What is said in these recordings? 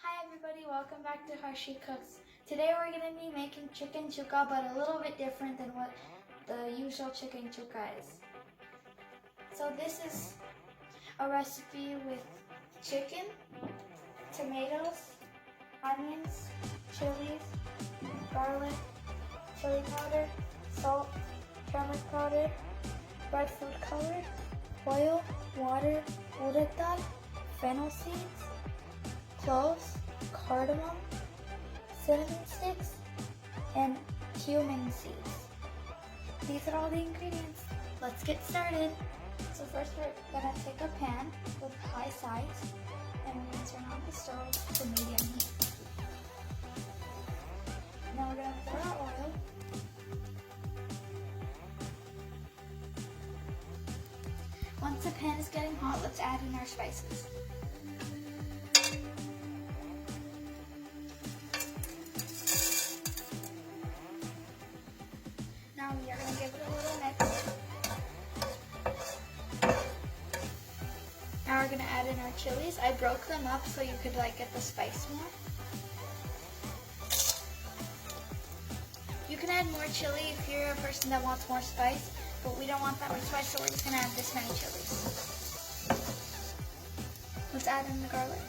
Hi everybody, welcome back to How She Cooks. Today we're going to be making chicken chukka, but a little bit different than what the usual chicken chukka is. So this is a recipe with chicken, tomatoes, onions, chilies, garlic, chili powder, salt, turmeric powder, red food color, oil, water, urad dal, fennel seeds, cloves, cardamom, cinnamon sticks, and cumin seeds. These are all the ingredients. Let's get started. So first we're going to take a pan with high sides and we're going to turn on the stove to medium heat. Now we're going to pour our oil. Once the pan is getting hot, let's add in our spices. Now we are going to give it a little mix. Now we're going to add in our chilies. I broke them up so you could get the spice more. You can add more chili if you're a person that wants more spice, but we don't want that much spice, so we're just going to add this many chilies. Let's add in the garlic.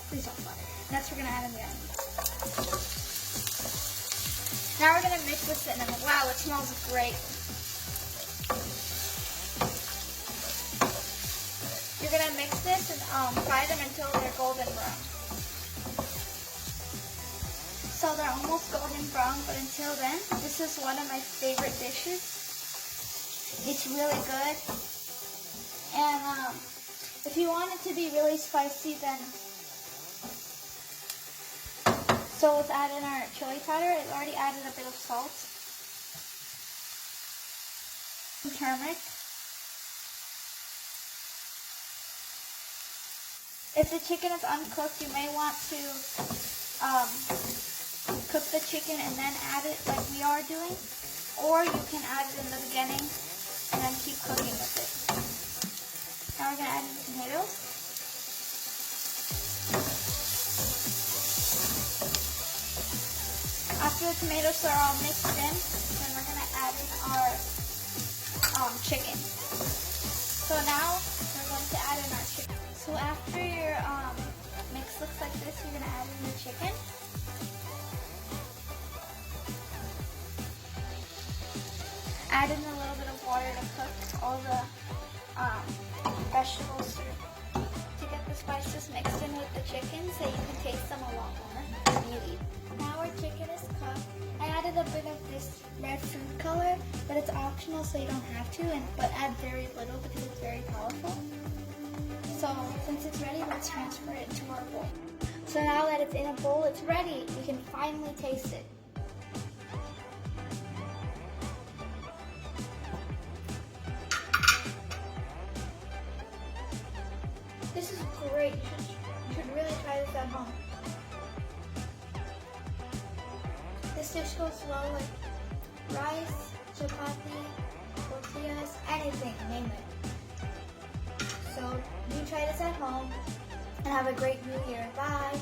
Please don't flutter. Next we're going to add in the onions. Now we're going to mix the cinnamon. Wow, it smells great. You're going to mix this and fry them until they're golden brown. So they're almost golden brown, but until then, this is one of my favorite dishes. It's really good. And if you want it to be really spicy, then so let's add in our chili powder. I already added a bit of salt, some turmeric. If the chicken is uncooked, you may want to cook the chicken and then add it like we are doing, or you can add it in the beginning and then keep cooking with it. Now we're going to add in the tomatoes. After the tomatoes are all mixed in, then we're going to add in our chicken. So now we're going to add in our chicken. So after your mix looks like this, you're going to add in the chicken. Add in a little bit of water to cook all the vegetables to get the spices mixed in with the chicken so you can taste them a lot more immediately. Now our chicken is cooked. I added a bit of this red food color, but it's optional so you don't have to, but add very little because it's very powerful. So since it's ready, let's transfer it into our bowl. So now that it's in a bowl, it's ready. We can finally taste it. This is great. You should really try this at home. This dish goes well with rice, chapati, tortillas, anything, name it. So you try this at home and have a great New Year. Bye.